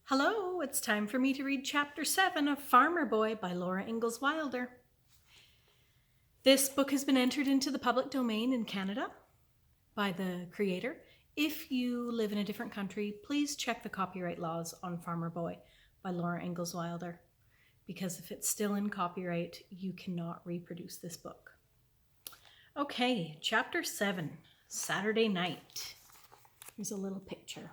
Hello, it's time for me to read Chapter 7 of Farmer Boy by Laura Ingalls Wilder. This book has been entered into the public domain in Canada by the creator. If you live in a different country, please check the copyright laws on Farmer Boy by Laura Ingalls Wilder, because if it's still in copyright, you cannot reproduce this book. Okay, Chapter 7, Saturday Night. Here's a little picture.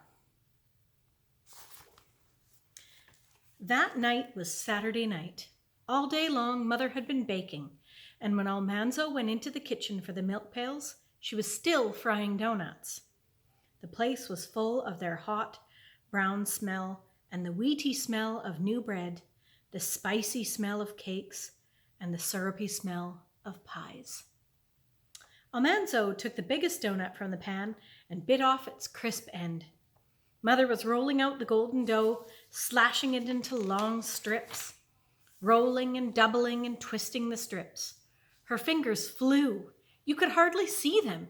That night was Saturday night. All day long, Mother had been baking, and when Almanzo went into the kitchen for the milk pails, she was still frying donuts. The place was full of their hot, brown smell and the wheaty smell of new bread, the spicy smell of cakes, and the syrupy smell of pies. Almanzo took the biggest donut from the pan and bit off its crisp end. Mother was rolling out the golden dough, slashing it into long strips, rolling and doubling and twisting the strips. Her fingers flew. You could hardly see them.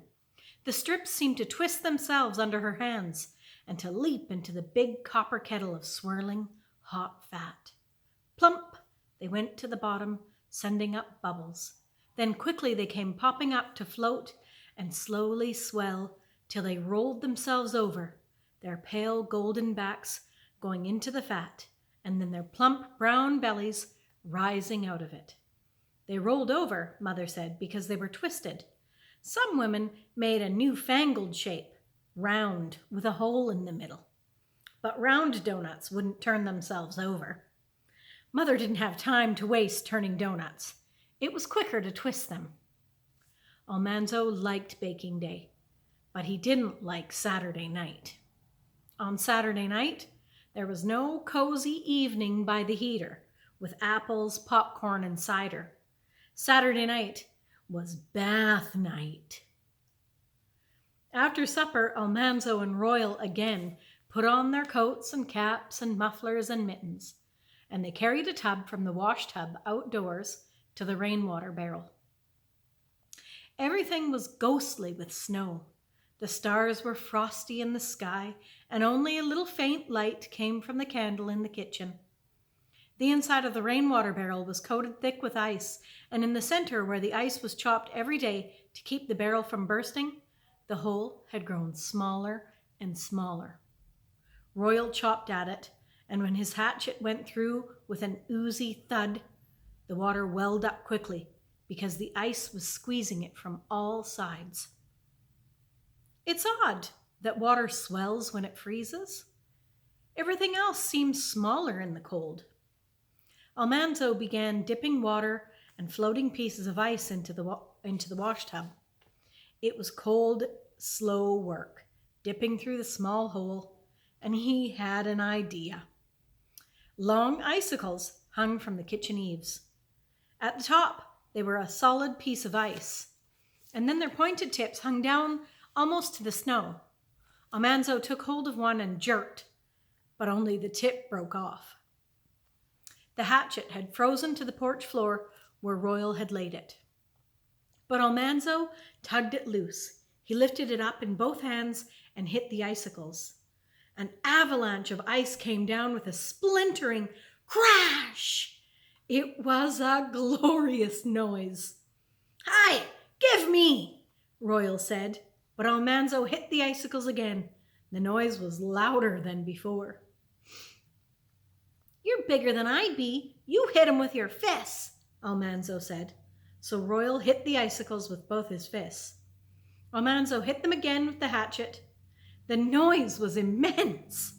The strips seemed to twist themselves under her hands and to leap into the big copper kettle of swirling, hot fat. Plump, they went to the bottom, sending up bubbles. Then quickly they came popping up to float and slowly swell till they rolled themselves over, their pale golden backs going into the fat, and then their plump brown bellies rising out of it. They rolled over, Mother said, because they were twisted. Some women made a newfangled shape, round with a hole in the middle. But round donuts wouldn't turn themselves over. Mother didn't have time to waste turning donuts. It was quicker to twist them. Almanzo liked baking day, but he didn't like Saturday night. On Saturday night, there was no cozy evening by the heater with apples, popcorn, and cider. Saturday night was bath night. After supper, Almanzo and Royal again put on their coats and caps and mufflers and mittens, and they carried a tub from the wash tub outdoors to the rainwater barrel. Everything was ghostly with snow. The stars were frosty in the sky, and only a little faint light came from the candle in the kitchen. The inside of the rainwater barrel was coated thick with ice, and in the center, where the ice was chopped every day to keep the barrel from bursting, the hole had grown smaller and smaller. Royal chopped at it, and when his hatchet went through with an oozy thud, the water welled up quickly because the ice was squeezing it from all sides. It's odd that water swells when it freezes. Everything else seems smaller in the cold. Almanzo began dipping water and floating pieces of ice into the wash tub. It was cold, slow work, dipping through the small hole, and he had an idea. Long icicles hung from the kitchen eaves. At the top, they were a solid piece of ice, and then their pointed tips hung down almost to the snow. Almanzo took hold of one and jerked, but only the tip broke off. The hatchet had frozen to the porch floor where Royal had laid it. But Almanzo tugged it loose. He lifted it up in both hands and hit the icicles. An avalanche of ice came down with a splintering crash. It was a glorious noise. "Hi, give me," Royal said. But Almanzo hit the icicles again. The noise was louder than before. "You're bigger than I be. You hit him with your fists," Almanzo said. So Royal hit the icicles with both his fists. Almanzo hit them again with the hatchet. The noise was immense.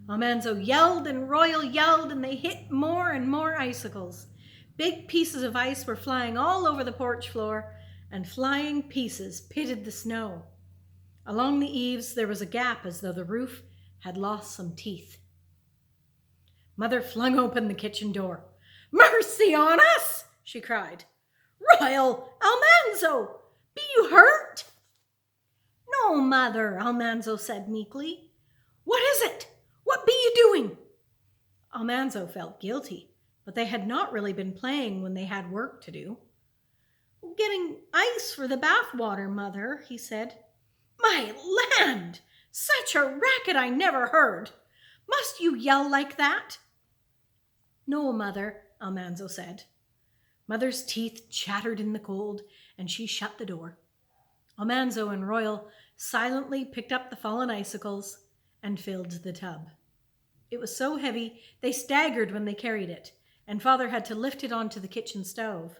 Almanzo yelled and Royal yelled, and they hit more and more icicles. Big pieces of ice were flying all over the porch floor, and flying pieces pitted the snow. Along the eaves there was a gap as though the roof had lost some teeth. Mother flung open the kitchen door. "Mercy on us!" she cried. "Royal, Almanzo, be you hurt?" "No, Mother," Almanzo said meekly. "What is it? What be you doing?" Almanzo felt guilty, but they had not really been playing when they had work to do. "Getting ice for the bath water, Mother," he said. "My land! Such a racket I never heard. Must you yell like that?" "No, Mother," Almanzo said. Mother's teeth chattered in the cold, and she shut the door. Almanzo and Royal silently picked up the fallen icicles and filled the tub. It was so heavy they staggered when they carried it, and Father had to lift it onto the kitchen stove.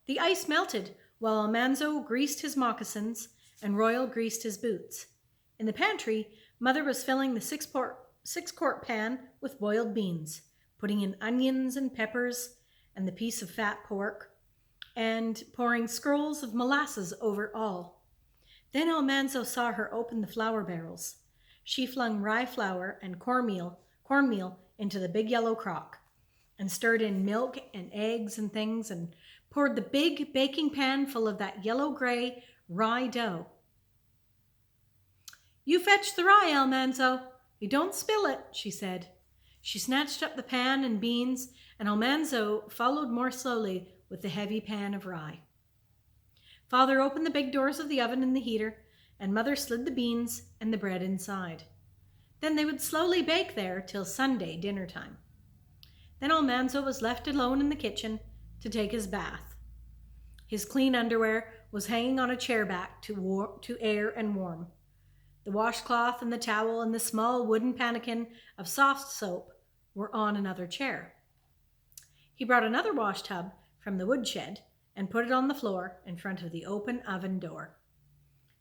The ice melted while Almanzo greased his moccasins and Royal greased his boots. In the pantry, Mother was filling the six-quart pan with boiled beans, putting in onions and peppers and the piece of fat pork, and pouring scrolls of molasses over all. Then Almanzo saw her open the flour barrels. She flung rye flour and cornmeal into the big yellow crock, and stirred in milk and eggs and things, and poured the big baking pan full of that yellow-gray rye dough. "You fetch the rye, Almanzo. You don't spill it," she said. She snatched up the pan and beans, and Almanzo followed more slowly with the heavy pan of rye. Father opened the big doors of the oven and the heater, and Mother slid the beans and the bread inside. Then they would slowly bake there till Sunday dinner time. Then Almanzo was left alone in the kitchen to take his bath. His clean underwear was hanging on a chair back to air and warm. The washcloth and the towel and the small wooden pannikin of soft soap were on another chair. He brought another wash tub from the woodshed and put it on the floor in front of the open oven door.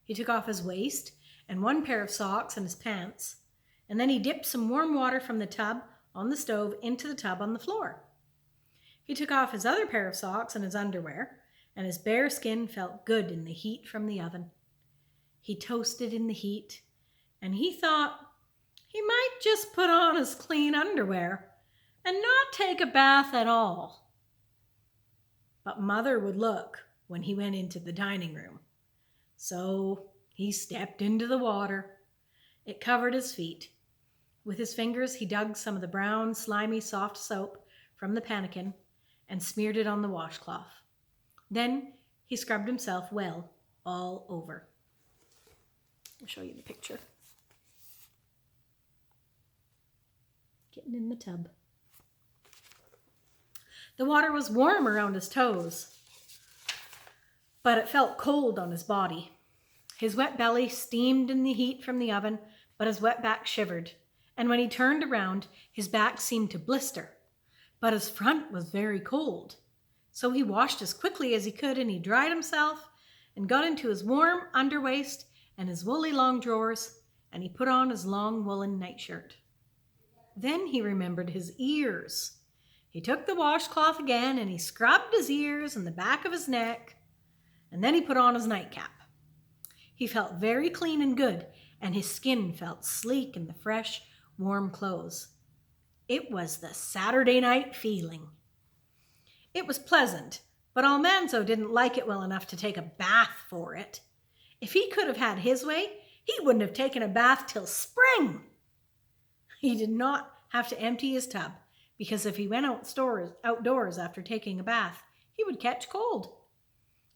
He took off his waist and one pair of socks and his pants, and then he dipped some warm water from the tub on the stove into the tub on the floor. He took off his other pair of socks and his underwear, and his bare skin felt good in the heat from the oven. He toasted in the heat, and he thought he might just put on his clean underwear and not take a bath at all. But Mother would look when he went into the dining room. So he stepped into the water. It covered his feet. With his fingers, he dug some of the brown, slimy, soft soap from the pannikin and smeared it on the washcloth. Then he scrubbed himself well all over. I'll show you the picture. Getting in the tub. The water was warm around his toes, but it felt cold on his body. His wet belly steamed in the heat from the oven, but his wet back shivered. And when he turned around, his back seemed to blister, but his front was very cold. So he washed as quickly as he could, and he dried himself and got into his warm underwaist and his woolly long drawers, and he put on his long woolen nightshirt. Then he remembered his ears. He took the washcloth again, and he scrubbed his ears and the back of his neck, and then he put on his nightcap. He felt very clean and good, and his skin felt sleek in the fresh, warm clothes. It was the Saturday night feeling. It was pleasant, but Almanzo didn't like it well enough to take a bath for it. If he could have had his way, he wouldn't have taken a bath till spring. He did not have to empty his tub, because if he went outdoors after taking a bath, he would catch cold.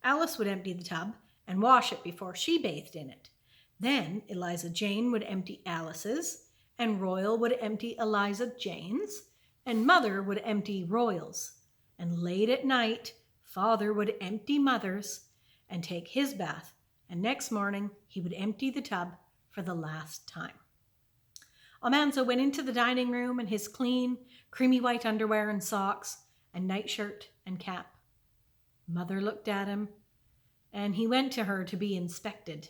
Alice would empty the tub and wash it before she bathed in it. Then Eliza Jane would empty Alice's, and Royal would empty Eliza Jane's, and Mother would empty Royal's. And late at night, Father would empty Mother's and take his bath, and next morning he would empty the tub for the last time. Almanzo went into the dining room in his clean, creamy white underwear and socks and nightshirt and cap. Mother looked at him, and he went to her to be inspected.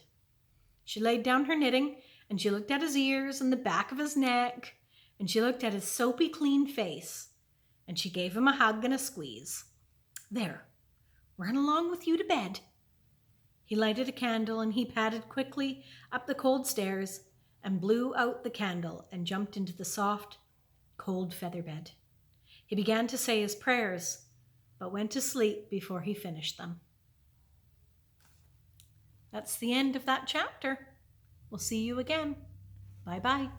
She laid down her knitting, and she looked at his ears and the back of his neck, and she looked at his soapy clean face, and she gave him a hug and a squeeze. "There, run along with you to bed." He lighted a candle, and he padded quickly up the cold stairs and blew out the candle and jumped into the soft, cold feather bed. He began to say his prayers, but went to sleep before he finished them. That's the end of that chapter. We'll see you again. Bye-bye.